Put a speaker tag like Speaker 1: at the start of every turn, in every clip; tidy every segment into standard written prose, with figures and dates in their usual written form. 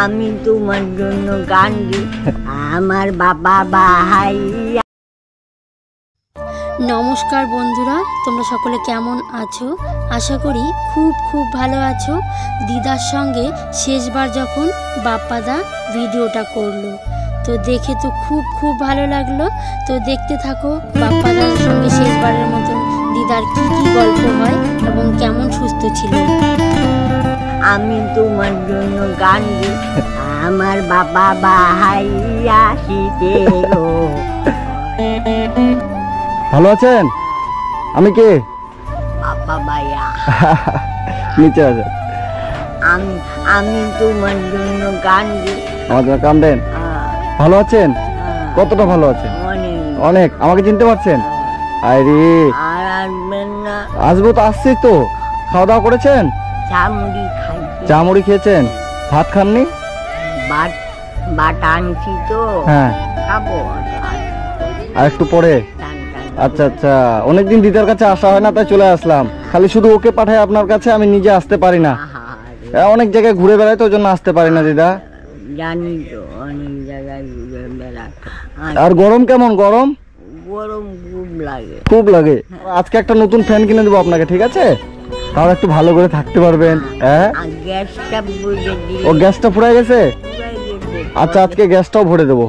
Speaker 1: আমি তোমার জন্য গান দিই আমার বাবা ভাই।
Speaker 2: নমস্কার বন্ধুরা, তোমরা সকলে কেমন আছো? আশা করি খুব খুব ভালো আছো। দিদার সঙ্গে শেষবার যখন বাপ্পাদা ভিডিওটা করলো তো দেখে তো খুব খুব ভালো লাগলো। তো দেখতে থাকো বাপ্পাদার সঙ্গে শেষবারের মতন দিদার কি কি গল্প হয় এবং কেমন সুস্থ ছিল।
Speaker 1: আমি তোমার জন্য গান দিই আমার বাবা ভাই আসিতে।
Speaker 3: ভালো আছেন? আমি কে?
Speaker 1: বাবা ভাইয়া
Speaker 3: নিচে আছে।
Speaker 1: আমি তোমার জন্য গান দিই।
Speaker 3: আমাদের কান দেন। ভালো আছেন? কতটা ভালো আছেন? অনেক। আমাকে চিনতে পারছেন? আরে
Speaker 1: আর আসবেন না?
Speaker 3: আসবো তো, আসছি তো। খাওয়া দাওয়া করেছেন? চা মুড়ি খেয়েছেন? ভাত খাননি?
Speaker 1: বাট আনছি তো,
Speaker 3: হ্যাঁ
Speaker 1: খাবো
Speaker 3: আর একটু পরে। আচ্ছা আচ্ছা, অনেকদিন দিদার কাছে আসা হয় না, তাই চলে আসলাম। খালি শুধু ওকে পাঠাই আপনার কাছে, আমি নিজে আসতে পারি না। অনেক জায়গায় ঘুরে বেড়াই তো, ওই জন্য আসতে পারি না দিদা।
Speaker 1: জানি তো, অনেক জায়গায় ঘুরে বেড়াই।
Speaker 3: আর গরম কেমন? গরম
Speaker 1: খুব লাগে,
Speaker 3: খুব লাগে। আজকে একটা নতুন ফ্যান কিনে দেবো আপনাকে, ঠিক আছে? তাহলে একটু ভালো করে থাকতে পারবেন। হ্যাঁ, ও গ্যাসটা ফুরাই গেছে। আচ্ছা, আজকে গ্যাসটাও ভরে দেবো।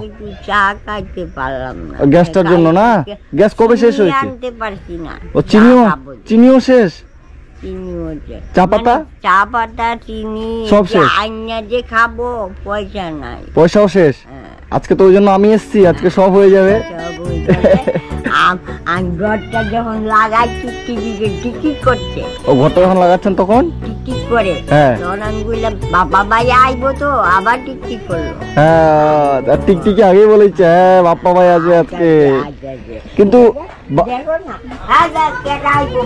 Speaker 1: চা খাইতে পারলাম না
Speaker 3: গ্যাসটার জন্য না? গ্যাস কবে শেষ হয়েছে?
Speaker 1: আনতে পারছি না।
Speaker 3: ও চিনিও শেষ? চা
Speaker 1: পাতা চিনি
Speaker 3: সব শেষ।
Speaker 1: আইনা যে খাবো পয়সা নাই।
Speaker 3: পয়সাও শেষ? আজকে তো ওই জন্য আমি এসছি, আজকে সব হয়ে যাবে।
Speaker 1: ঘরটা যখন লাগাই টিভিকে টিকিট করছে।
Speaker 3: ও ঘরটা যখন লাগাচ্ছেন তখন
Speaker 1: টিকিট করে, তখন আমি বললাম বাবা ভাই আইবো, তো আবার টিকিট করলো।
Speaker 3: হ্যাঁ, টিকটিকি আগেই বলেছে, হ্যাঁ বাপ্পা ভাই আসবে আজকে। কিন্তু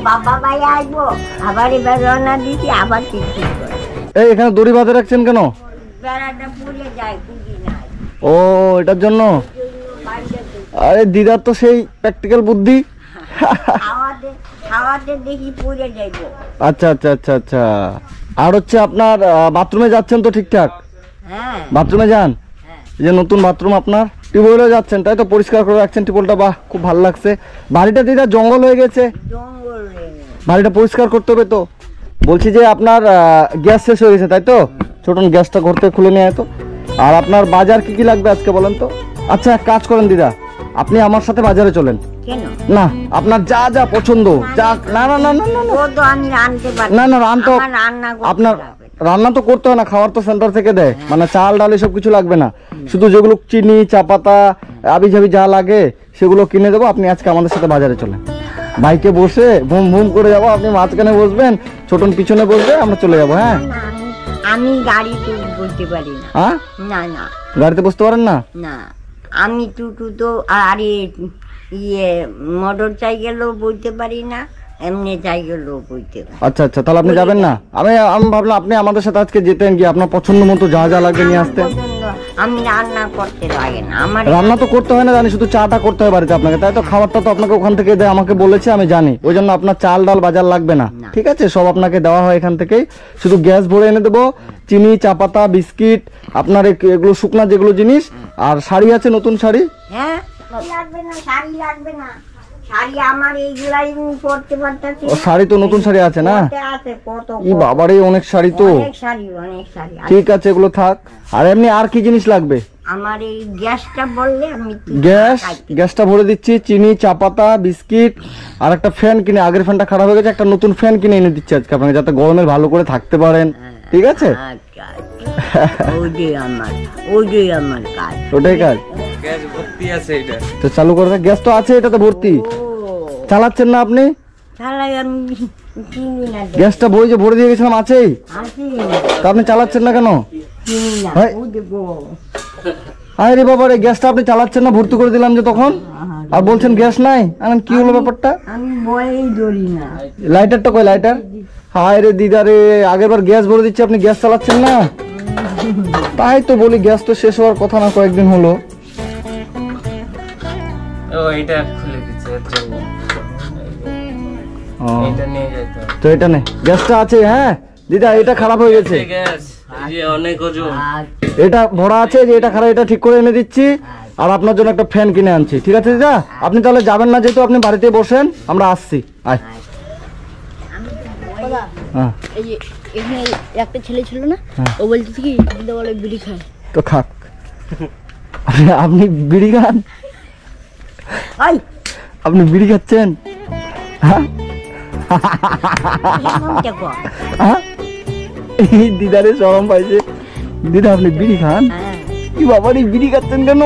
Speaker 1: বাবা ভাই আইবো, আবার এবার রওনা দিচ্ছি, আবার টিকিট করে।
Speaker 3: এই এখানে দড়ি বাঁধে রাখছেন কেন?
Speaker 1: বেড়াটা পুড়ে যায়, পুড়ি নাই।
Speaker 3: ও এটার জন্য? আরে দিদার তো সেই প্র্যাকটিক্যাল বুদ্ধি।
Speaker 1: খাওয়াতে দেখি পুড়ে যাইবো।
Speaker 3: আচ্ছা আচ্ছা আচ্ছা আচ্ছা। আর হচ্ছে আপনার বাথরুমে যাচ্ছেন তো ঠিকঠাক?
Speaker 1: হ্যাঁ,
Speaker 3: বাথরুমে যান। এই যে নতুন বাথরুম আপনার, টিউবওয়েলে যাচ্ছেন তাই তো? পরিষ্কার করে রাখছেন টিউবওয়েলটা, বাহ খুব ভালো লাগছে। বাড়িটা দিদা জঙ্গল হয়ে গেছে, বাড়িটা পরিষ্কার করতে হবে তো। বলছি যে আপনার গ্যাস শেষ হয়ে গেছে তাই তো? ছোটন গ্যাসটা ঘর থেকে খুলে নিয়ে আয় তো। আর আপনার বাজার কি কি লাগবে আজকে বলেন তো? আচ্ছা এক কাজ করেন দিদা, আপনি আমার সাথে বাজারে চলেন।
Speaker 1: কেন?
Speaker 3: না, আপনার যা যা পছন্দ যা। না না না না না না না, আপনার রান্না তো করতে হয় না, খাবার তো সেন্টার থেকে দেয়। মানে চাল ডাল এসব কিছু লাগবে না, শুধু যেগুলো চিনি চা পাতা আবি ঝাবি যা লাগে সেগুলো কিনে দেবো। আপনি আজকে আমাদের সাথে বাজারে চলেন, বাইকে বসে ভুম ভুম করে যাবো। আপনি মাঝখানে বসবেন, ছোটন পিছনে বসবে, আমরা চলে যাবো। হ্যাঁ,
Speaker 1: আমি গাড়িতে বসতে পারি না।
Speaker 3: হ্যাঁ
Speaker 1: না না,
Speaker 3: গাড়িতে বসতে পারেন না?
Speaker 1: না, আমি টুটু তো আর মোটর সাইকেলও বইতে পারি না, এমনি সাইকেলও বইতে পারি।
Speaker 3: আচ্ছা আচ্ছা, তাহলে আপনি যাবেন না? আমি ভাবলাম আপনি আমাদের সাথে আজকে যেতেন, গিয়ে আপনার পছন্দ মতো যা যা লাগবে নিয়ে আসতেন।
Speaker 1: আমি রান্না করতে লাগে না, আমার
Speaker 3: রান্না তো করতে হয় না জানি, শুধু চাটা করতে হয় বাড়িতে আপনাকে, তাই তো? খাবারটা তো আপনাকে ওখান থেকে দেয়, আমাকে বলেছে, আমি জানি। ওই জন্য আপনার চাল ডাল বাজার লাগবে না, ঠিক আছে? সব আপনাকে দেওয়া হয় এখান থেকেই। শুধু গ্যাস ভরে এনে দেবো, চিনি চা পাতা বিস্কিট, আপনার এগুলো শুকনা যেগুলো জিনিস। আর শাড়ি আছে, নতুন শাড়ি?
Speaker 1: হ্যাঁ, লাগবে না, শাড়ি লাগবে না। শাড়ি আমার এইগুলাই পরতে পারতেছি।
Speaker 3: ও শাড়ি তো নতুন শাড়ি আছে না?
Speaker 1: আছে, কত
Speaker 3: ই বাবারে, অনেক শাড়ি তো।
Speaker 1: অনেক শাড়ি।
Speaker 3: ঠিক আছে, এগুলো থাক। আর এমনি আর কি জিনিস লাগবে?
Speaker 1: আমার এই গ্যাসটা বললে আমি
Speaker 3: গ্যাসটা ভরে দিচ্ছি, চিনি চা পাতা বিস্কিট। আর একটা ফ্যান কিনে, আগের ফ্যানটা খারাপ হয়ে গেছে, একটা নতুন ফ্যান কিনে এনে দিচ্ছি আজকে আপনাকে, যাতে গরমে ভালো করে থাকতে পারেন, ঠিক আছে?
Speaker 1: ওইটাই আমার কাজ।
Speaker 3: ওটাই কাজ।
Speaker 4: গ্যাস ভর্তি আছে, এটা
Speaker 3: তো চালু করে দেখ। গ্যাস তো আছে, এটাতে ভর্তি। চালাচ্ছেন না আপনি? গ্যাসটা ভরে দিয়ে গেছিলাম, আছেই। তা আপনি চালাচ্ছেন না কেন? আরে বাবা রে, গ্যাসটা আপনি চালাচ্ছেন না, ভর্তি করে দিলাম যে তখন, আর বলছেন গ্যাস নাই। কি হলো ব্যাপারটা?
Speaker 1: আমি বলেই ধরি না।
Speaker 3: লাইটারটা কই? লাইটার? হায় রে দিদা রে, আগেরবার গ্যাস ভরে দিচ্ছি, আপনি গ্যাস চালাচ্ছেন না। তাই তো বলি, গ্যাস তো শেষ হওয়ার কথা না, কয়েকদিন হলো।
Speaker 4: ও এটা খুলে দিচ্ছে এর জন্য। এটা নিয়ে যেতে হবে।
Speaker 3: তো এটা নে, গ্যাসটা আছে। হ্যাঁ দিদা, এটা খারাপ হয়ে গেছে।
Speaker 4: যে অনেক ওজন।
Speaker 3: এটা ভরা আছে, যে এটা খারাপ, এটা ঠিক করে এনে দিচ্ছি। আর আপনার জন্য একটা ফ্যান কিনে আনছি, ঠিক আছে দিদা? আপনি তাহলে যাবেন না, যেহেতু আপনি বাড়িতে বসেন, আমরা আসছি। আয়। হ্যাঁ,
Speaker 2: এই যে এখানে একটা ছেলে ছিল না, ও বলছে কি দিদা বলে বিড়ি খায়।
Speaker 3: তো খাক। আপনি বিড়ি খান? আপনি বিড়ি খাচ্ছেন? হ্যাঁ, হ্যাঁ? এই দিদারে শরম পাইছে। দিদা আপনি বিড়ি খান? কি বাবা রে, বিড়ি খাচ্ছেন কেন?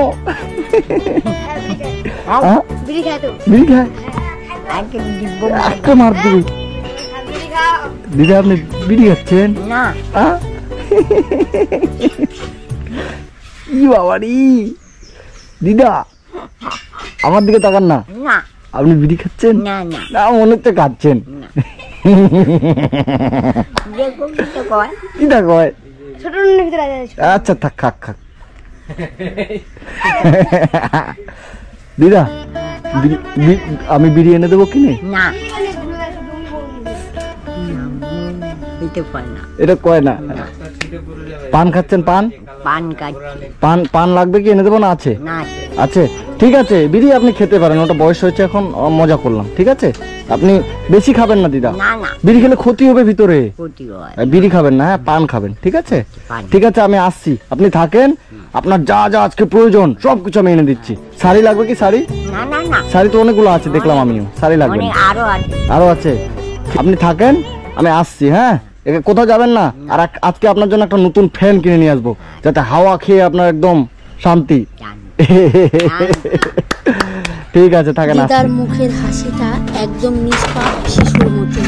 Speaker 3: হ্যাঁ?
Speaker 2: বিড়ি খায় তো।
Speaker 3: বিড়ি খায়? একটা মার দিবি। দিদা আপনি বিড়ি খাচ্ছেন?
Speaker 1: না
Speaker 3: হ্যাঁ? কি বাবা রে, দিদা আমার দিকে তাকান না।
Speaker 1: না
Speaker 3: আপনি বিড়ি খাচ্ছেন?
Speaker 1: না না
Speaker 3: না, মনে হচ্ছে খাচ্ছেন।
Speaker 1: দেখো কি তো কয়
Speaker 3: কিটা কয়?
Speaker 2: ছোট নুনের ভিতরে আছে।
Speaker 3: আচ্ছা থাক, খাক খাক। দিদা আমি বিড়ি এনে দেবো কিনে?
Speaker 1: না এটা কয় না
Speaker 3: এটা কয় না। পান খাচ্ছেন? পান
Speaker 1: পান কাটছি
Speaker 3: পান লাগবে কি, এনে দেবো না? আছে
Speaker 1: না
Speaker 3: আছে, ঠিক আছে। বিড়ি আপনি খেতে পারেন, ওটা বয়স হয়েছে এখন, মজা করলাম, ঠিক আছে? আপনি বেশি খাবেন না দিদা,
Speaker 1: না না
Speaker 3: বিড়ি খেলে ক্ষতি হবে ভিতরে।
Speaker 1: ক্ষতি হয়
Speaker 3: বিড়ি খাবেন না, হ্যাঁ, পান খাবেন, ঠিক আছে?
Speaker 1: পান।
Speaker 3: ঠিক আছে, আমি আসছি, আপনি থাকেন। আপনার যা যা আজকে প্রয়োজন সবকিছু আমি এনে দিচ্ছি। শাড়ি লাগবে কি? শাড়ি
Speaker 1: না না না
Speaker 3: শাড়ি তো অনেকগুলো আছে, দেখলাম আমিও। শাড়ি লাগবে
Speaker 1: অনেক
Speaker 3: না?
Speaker 1: আরো আছে
Speaker 3: আরো আছে, আপনি থাকেন, আমি আসছি। হ্যাঁ, কোথাও যাবেন না। আর আজকে আপনার জন্য একটা নতুন ফ্যান কিনে নিয়ে আসবো, যাতে হাওয়া খেয়ে আপনার একদম শান্তি।
Speaker 1: জানি।
Speaker 3: ঠিক আছে, থাকেন।
Speaker 2: দিদার মুখের হাসিটা একদম নিষ্পাপ শিশুর মতো।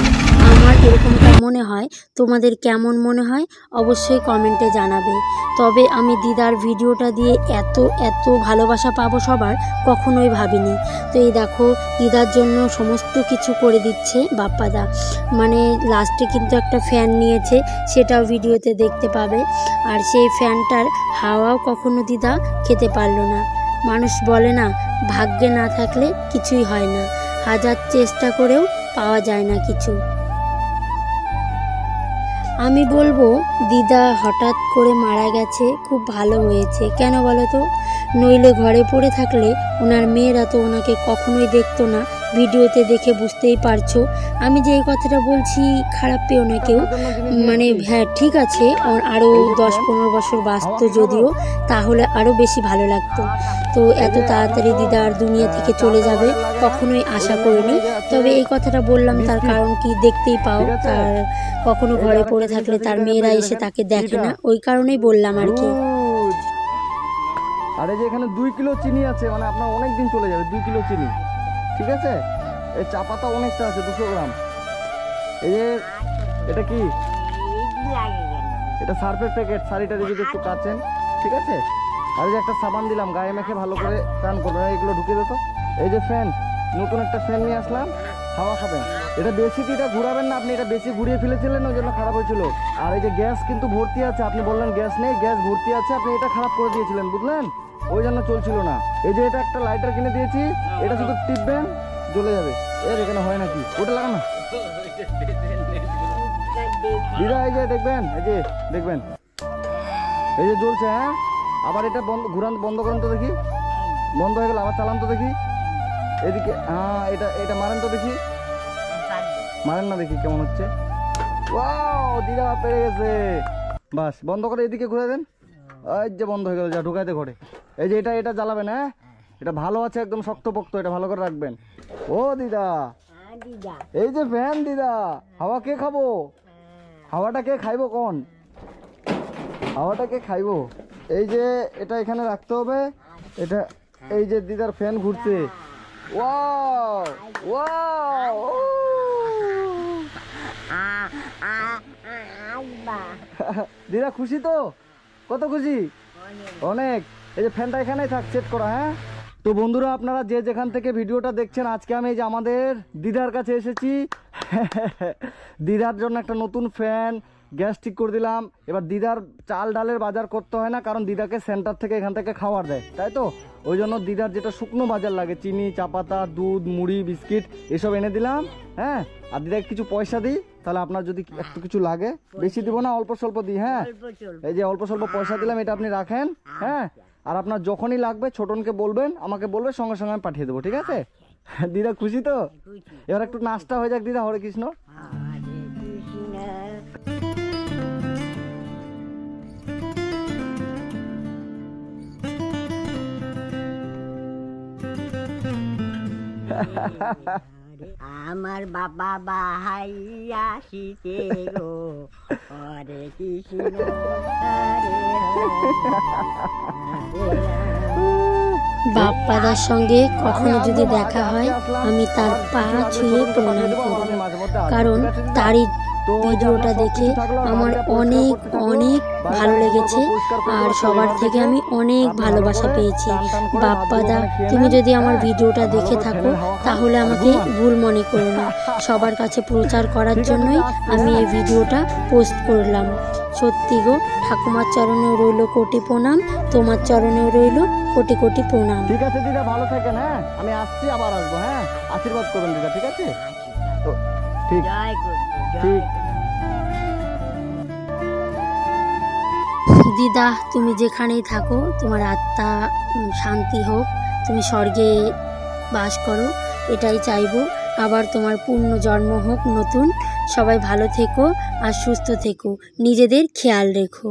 Speaker 2: আমার এরকমটা মনে হয়, তোমাদের কেমন মনে হয় অবশ্যই কমেন্টে জানাবে। তবে আমি দিদার ভিডিওটা দিয়ে এত এত ভালোবাসা পাবো সবার কখনোই ভাবিনি। তো এই দেখো, দিদার জন্য সমস্ত কিছু করে দিচ্ছে বাপ্পাদা। মানে লাস্টে কিন্তু একটা ফ্যান নিয়েছে, সেটাও ভিডিওতে দেখতে পাবে। আর সেই ফ্যানটার হাওয়াও কখনো দিদা খেতে পারলো না। মানুষ বলে না, ভাগ্যে না থাকলে কিছুই হয় না, হাজার চেষ্টা করেও পাওয়া যায় না কিছু। আমি বলবো দিদা হঠাৎ করে মারা গেছে, খুব ভালো হয়েছে। কেন বলো তো? নইলে ঘরে পড়ে থাকলে ওনার মেয়েরা তো ওনাকে কখনোই দেখতো না। ভিডিওতে দেখে বুঝতেই পারছো। আমি যে এই কথাটা বলছি খারাপ পেও না কেউ, মানে হ্যাঁ ঠিক আছে, আরও 10-15 বছর বাঁচত যদিও, তাহলে আরও বেশি ভালো লাগতো। তো এত তাড়াতাড়ি দিদা আর দুনিয়া থেকে চলে যাবে কখনোই আশা করিনি। তবে এই কথাটা বললাম তার কারণ কি, দেখতেই পাও, তার কখনো ঘরে পড়ে থাকলে তার মেয়েরা এসে তাকে দেখে না, ওই কারণেই বললাম আর কি।
Speaker 3: আরে যে এখানে 2 কিলো চিনি আছে, মানে আপনার অনেক দিন চলে যাবে। 2 কিলো চিনি, ঠিক আছে? এই চা পাতা অনেকটা আছে, 200 গ্রাম। এই যে এটা কি? এটা সার্ফের প্যাকেট। শাড়িটা যদি একটু কাচেন, ঠিক আছে? আর এই যে একটা সাবান দিলাম, গায়ে মেখে ভালো করে স্নান করবেন। এগুলো ঢুকিয়ে দিত। এই যে ফ্যান, নতুন একটা ফ্যান নিয়ে আসলাম, হাওয়া খাবেন। এটা বেশি এটা ঘুরাবেন না, আপনি এটা বেশি ঘুরিয়ে ফেলেছিলেন, ওই জন্য খারাপ হয়েছিল। আর এই যে গ্যাস কিন্তু ভর্তি আছে, আপনি বললেন গ্যাস নেই, গ্যাস ভর্তি আছে, আপনি এটা খারাপ করে দিয়েছিলেন, বুঝলেন? ওই জন্য চলছিল না। এই যে এটা একটা লাইটার কিনে দিয়েছি, এটা শুধু টিপবেন, জ্বলে যাবে। এর এখানে হয় নাকি? ওটা লাগা না দিদা। এই যে দেখবেন, এই যে দেখবেন, এই যে জ্বলছে। হ্যাঁ, আবার এটা ঘুরান, বন্ধ করেন তো দেখি। বন্ধ হয়ে গেল, আবার চালান তো দেখি। এদিকে, হ্যাঁ, এটা মারেন তো দেখি। মারেন না, দেখি কেমন হচ্ছে। ওয়াও, দিদা পেরে গেছে। বাস, বন্ধ করে এদিকে ঘুরে দেন। এই যে বন্ধ হয়ে গেল, যা ঢুকাইতে ঘরে। এই যে এটা জ্বালাবেন। হ্যাঁ, এটা ভালো আছে, একদম শক্তপোক্ত, এটা ভালো করে রাখবেন। ও দিদা, এই যে ফ্যান দিদা, হাওয়া কে খাবো? হাওয়াটা কে খাইবো? কোন হাওয়াটা কে খাইবো? এই যে এটা এখানে রাখতে হবে। এটা এই যে দিদার ফ্যান ঘুরছে। ওয়াও ওয়াও, দিদা খুশি তো? কত খুশি? অনেক। এই যে ফ্যানটা এখানেই থাক, সেট করা। হ্যাঁ, তো বন্ধুরা, আপনারা যে যেখান থেকে ভিডিওটা দেখছেন, আজকে আমি এই যে আমাদের দিদার কাছে এসেছি। দিদার জন্য একটা নতুন ফ্যান, গ্যাস ঠিক করে দিলাম। এবার দিদার চাল ডালের বাজার করতে হয় না, কারণ দিদাকে সেন্টার থেকে এখান থেকে খাবার দেয়, তাই তো ওই জন্য দিদার যেটা শুকনো বাজার লাগে চিনি, চা পাতা, দুধ, মুড়ি, বিস্কিট এসব এনে দিলাম। হ্যাঁ, আর দিদাকে কিছু পয়সা দিই, তাহলে আপনার যদি একটু কিছু লাগে, বেশি দিব না, অল্প স্বল্প দিই। হ্যাঁ, এই যে অল্প স্বল্প পয়সা দিলাম, এটা আপনি রাখেন। হ্যাঁ, আর আপনার যখনই লাগবে ছোটনকে বলবেন, আমাকে বলবে, সঙ্গে সঙ্গে আমি পাঠিয়ে দেবো, ঠিক আছে? দিদা খুশি তো? এবার একটু নাস্তা হয়ে যাক দিদা। হরে কৃষ্ণ।
Speaker 1: আমার বাবা বাহাইয়া আসিতে গো, হরে কৃষ্ণ হরে
Speaker 2: বাপ্পাদার সঙ্গে কখনো যদি দেখা হয় আমি তার পা ছুঁয়ে প্রণাম করব, কারণ তারই ভিডিওটা দেখে আমার অনেক অনেক ভালো লেগেছে আর সবার থেকে আমি অনেক ভালোবাসা পেয়েছি। বাপ্পাদা, তুমি যদি আমার ভিডিওটা দেখে থাকো তাহলে আমাকে ভুল মনে করো না, সবার কাছে প্রচার করার জন্যই আমি এই ভিডিওটা পোস্ট করলাম। সত্যি গো, ঠাকুমার চরণেও রইল কোটি প্রণাম, তোমার চরণেও রইল কোটি কোটি প্রণাম।
Speaker 3: ঠিক আছে দিদা, ভালো থাকেন। হ্যাঁ, আমি আসছি, আবার আসবো। হ্যাঁ, আশীর্বাদ করুন দিদা, ঠিক আছে? তো ঠিক ঠিক।
Speaker 2: দিদা, তুমি যেখানেই থাকো তোমার আত্মা শান্তি হোক, তুমি স্বর্গে বাস করো, এটাই চাইবো। আবার তোমার পূর্ণ জন্ম হোক নতুন। সবাই ভালো থেকো আর সুস্থ থেকো, নিজেদের খেয়াল রেখো।